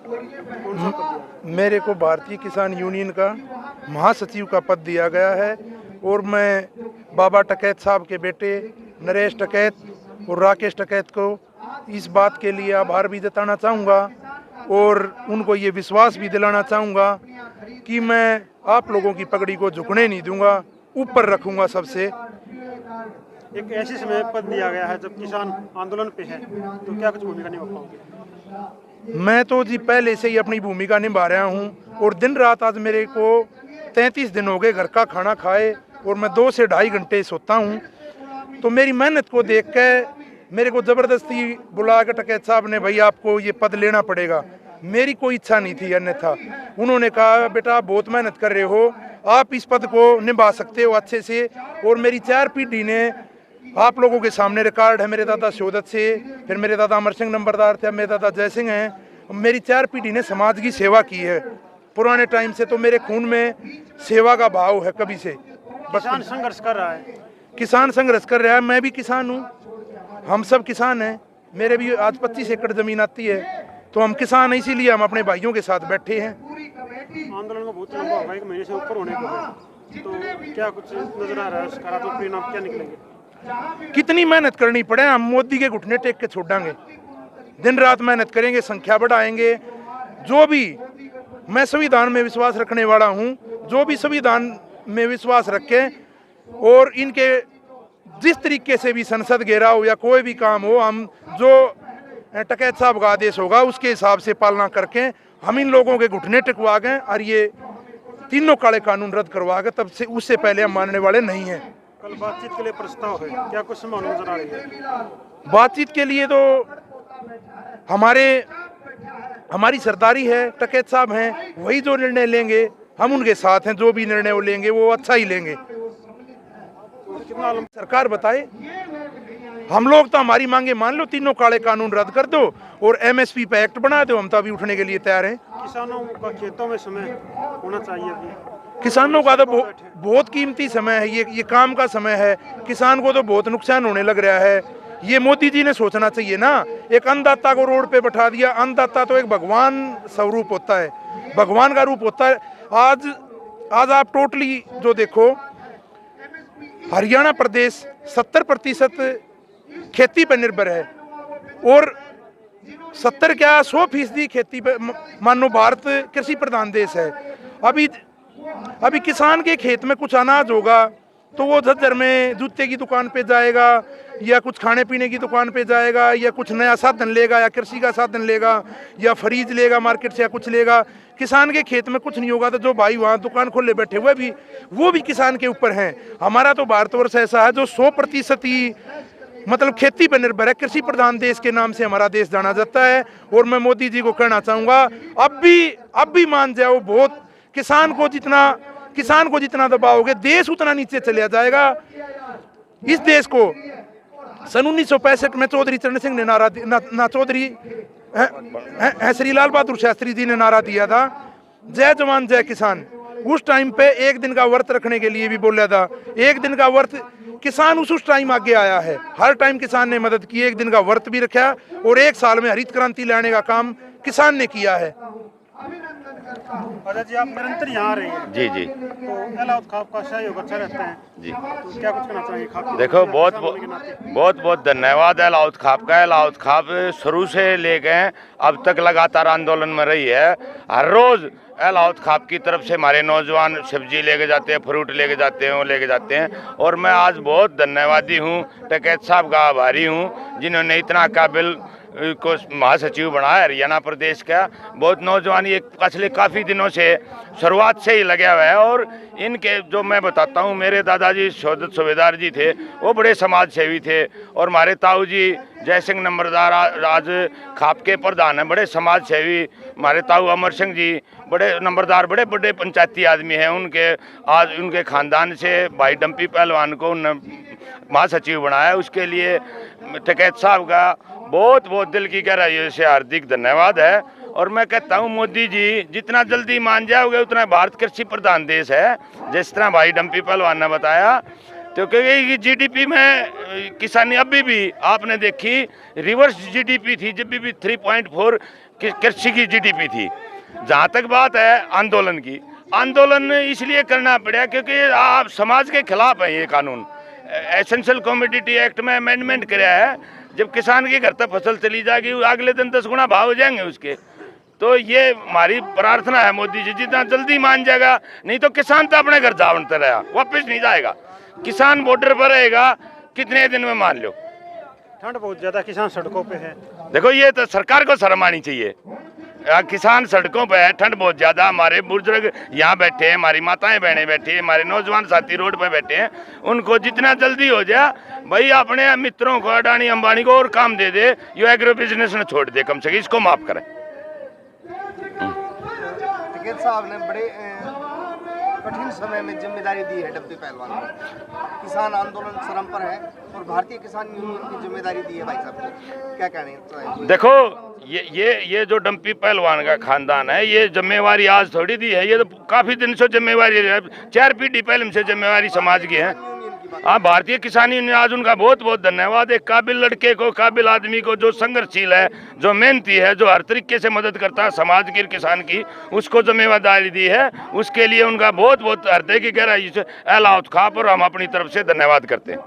मेरे को भारतीय किसान यूनियन का महासचिव का पद दिया गया है और मैं बाबा टकैत साहब के बेटे नरेश टकैत और राकेश टकैत को इस बात के लिए आभार भी जताना चाहूँगा और उनको ये विश्वास भी दिलाना चाहूँगा कि मैं आप लोगों की पगड़ी को झुकने नहीं दूंगा, ऊपर रखूँगा सबसे। एक ऐसे समय पद दिया गया है जब किसान आंदोलन पे है, तो क्या कुछ भूमिका निभा पाओगे? मैं तो जी पहले से ही अपनी भूमिका निभा रहा हूँ और दिन रात आज मेरे को 33 दिन हो गए घर का खाना खाए और मैं 2 से 2.5 घंटे सोता हूँ। तो मेरी मेहनत को देख के मेरे को ज़बरदस्ती बुला के टकैत साहब ने भाई आपको ये पद लेना पड़ेगा। मेरी कोई इच्छा नहीं थी, अन्यथा उन्होंने कहा बेटा आप बहुत मेहनत कर रहे हो, आप इस पद को निभा सकते हो अच्छे से। और मेरी 4 पीढ़ी ने आप लोगों के सामने रिकॉर्ड है, मेरे दादा शोदत से, फिर मेरे दादा अमर सिंह नंबरदार थे, मेरे दादा जय सिंह हैं। मेरी 4 पीढ़ी ने समाज की सेवा की है पुराने टाइम से, तो मेरे खून में सेवा का भाव है कभी से। किसान संघर्ष कर रहा है, किसान संघर्ष कर रहा है, मैं भी किसान हूँ, हम सब किसान हैं। मेरे भी आज 25 एकड़ जमीन आती है, तो हम किसान हैं, इसीलिए हम अपने भाइयों के साथ बैठे हैं। आंदोलन को बहुत लंबा होगा, 1 महीने से ऊपर होने को है, तो क्या कुछ नजर आ रहा है, सकारात्मक परिणाम क्या निकलेंगे? कितनी मेहनत करनी पड़े, हम मोदी के घुटने टेक के छोड़ेंगे, दिन रात मेहनत करेंगे, संख्या बढ़ाएंगे। जो भी, मैं संविधान में विश्वास रखने वाला हूँ, जो भी संविधान में विश्वास रखें और इनके जिस तरीके से भी संसद घेराव या कोई भी काम हो, हम जो टकैत साहब का आदेश होगा उसके हिसाब से पालना करके हम इन लोगों के घुटने टिकवा गए और ये तीनों काले कानून रद्द करवा गए, तब से उससे पहले हम मानने वाले नहीं हैं। कल बातचीत के लिए प्रस्ताव है, क्या कुछ संभावना नजर आ रही है? बातचीत के लिए तो हमारी सरदारी है, टकैत साहब हैं, वही जो निर्णय लेंगे हम उनके साथ हैं, जो भी निर्णय वो लेंगे वो अच्छा ही लेंगे। सरकार बताए, हम लोग तो हमारी मांगे मान लो, तीनों काले कानून रद्द कर दो और एमएसपी पे एक्ट बना दो, हम तो अभी उठने के लिए तैयार हैं। किसानों का खेतों में समय होना चाहिए अभी। किसानों का तो बहुत कीमती समय है, ये काम का समय है। किसान को तो बहुत नुकसान होने लग रहा है, ये मोदी जी ने सोचना चाहिए ना। एक अन्नदाता को रोड पे बैठा दिया, अन्नदाता तो एक भगवान स्वरूप होता है, भगवान का रूप होता है। आज आप टोटली जो देखो, हरियाणा प्रदेश 70% खेती पर निर्भर है और 70 क्या 100% खेती पर, मानो भारत कृषि प्रधान देश है। अभी किसान के खेत में कुछ अनाज होगा तो वो झज्जर में जूते की दुकान पे जाएगा या कुछ खाने पीने की दुकान पे जाएगा या कुछ नया साधन लेगा या कृषि का साधन लेगा या फ्रीज लेगा मार्केट से या कुछ लेगा। किसान के खेत में कुछ नहीं होगा तो जो भाई वहाँ दुकान खोले बैठे हुए वो भी किसान के ऊपर हैं। हमारा तो भारतवर्ष ऐसा है जो 100% ही मतलब खेती पर निर्भर है, कृषि प्रधान देश के नाम से हमारा देश जाना जाता है। और मैं मोदी जी को कहना चाहूँगा, अब भी मान जाओ, बहुत किसान को जितना दबाओगे देश उतना नीचे चला जाएगा। इस देश को सन 1965 में चौधरी चरण सिंह ने चौधरी श्री लाल बहादुर शास्त्री जी ने नारा दिया था, जय जवान जय किसान। उस टाइम पे 1 दिन का व्रत रखने के लिए भी बोला था। 1 दिन का व्रत, किसान उस टाइम आगे आया है, हर टाइम किसान ने मदद की। 1 दिन का व्रत भी रखा और 1 साल में हरित क्रांति लाने का काम किसान ने किया है। राजा जी, आप निरंतर यहाँ आ रहे हैं जी जी, तो अलाउद खाप का सहयोग अच्छा रहता है जी। तो क्या कुछ करना चाहिए खाप के? देखो, बहुत धन्यवाद अलाउद खाप का। अलाउद खाप शुरू से ले गए अब तक लगातार आंदोलन में रही है। हर रोज अलाउद खाप की तरफ से हमारे नौजवान सब्जी लेके जाते हैं, फ्रूट लेके जाते हैं, वो लेके जाते हैं। और मैं आज बहुत धन्यवादी हूँ, टकैत साहब का आभारी हूँ जिन्होंने इतना काबिल को महासचिव बनाया हरियाणा प्रदेश का। बहुत नौजवान ये पिछले काफ़ी दिनों से शुरुआत से ही लगे हुए है। और इनके जो मैं बताता हूँ, मेरे दादाजी शोदत सूबेदार जी थे, वो बड़े समाज सेवी थे। और हमारे ताऊ जी जय सिंह नंबरदार आज खाप के प्रधान हैं, बड़े समाज सेवी। हमारे ताऊ अमर सिंह जी बड़े नंबरदार, बड़े बड़े पंचायती आदमी हैं। आज उनके खानदान से भाई डंपी पहलवान को महासचिव बनाया। उसके लिए टकैत साहब का बहुत दिल की गहराइयों से हार्दिक धन्यवाद है। और मैं कहता हूँ, मोदी जी जितना जल्दी मान जाओगे उतना भारत कृषि प्रधान देश है, जिस तरह भाई डंपी पहलवान ने बताया। तो क्योंकि जीडीपी में किसानी अभी भी आपने देखी रिवर्स जीडीपी थी, जब भी 3.4 कृषि की जीडीपी थी। जहाँ तक बात है आंदोलन की, आंदोलन इसलिए करना पड़ा क्योंकि आप समाज के खिलाफ है। ये कानून एसेंशियल कमोडिटी एक्ट में अमेंडमेंट कराया है, जब किसान के घर तक फसल चली जाएगी अगले दिन 10 गुना भाव हो जाएंगे उसके। तो ये हमारी प्रार्थना है मोदी जी जितना जल्दी मान जाएगा, नहीं तो किसान तो अपने घर जावनता रहा, वापस नहीं जाएगा। किसान बॉर्डर पर रहेगा, कितने दिन में मान लो। ठंड बहुत ज़्यादा, किसान सड़कों पे है। देखो ये तो सरकार को शर्म आनी चाहिए। किसान सड़कों पे है, ठंड बहुत ज़्यादा, हमारे बुजुर्ग यहाँ बैठे हैं, हमारी माताएं बहनें बैठी हैं, हमारे नौजवान साथी रोड पे बैठे हैं। उनको जितना जल्दी हो जाए भाई अपने मित्रों को, अडानी अंबानी को और काम दे दे, ये एग्रो बिजनेस ने छोड़ दे, कम से कम इसको माफ़ करें। टिकैत साहब ने बड़े कठिन समय में जिम्मेदारी दी है डब्बी पहलवान को। किसान आंदोलन चरम पर है और भारतीय किसान यूनियन की जिम्मेदारी दी है भाई साहब को, क्या कहने हैं? देखो ये जो डंपी पहलवान का खानदान है, ये जिम्मेवारी आज थोड़ी दी है, ये तो काफ़ी दिन से जिम्मेवारी है, 4 पीढ़ी पहले से जिम्मेवारी समाज की है। हाँ, भारतीय किसान यूनियन, आज उनका बहुत बहुत धन्यवाद। एक काबिल लड़के को, काबिल आदमी को, जो संघर्षशील है, जो मेहनती है, जो हर तरीके से मदद करता है समाज की, किसान की, उसको जिम्मेदारी दी है। उसके लिए उनका बहुत बहुत हृदय की गहराई से एलाउत खाप और हम अपनी तरफ से धन्यवाद करते हैं।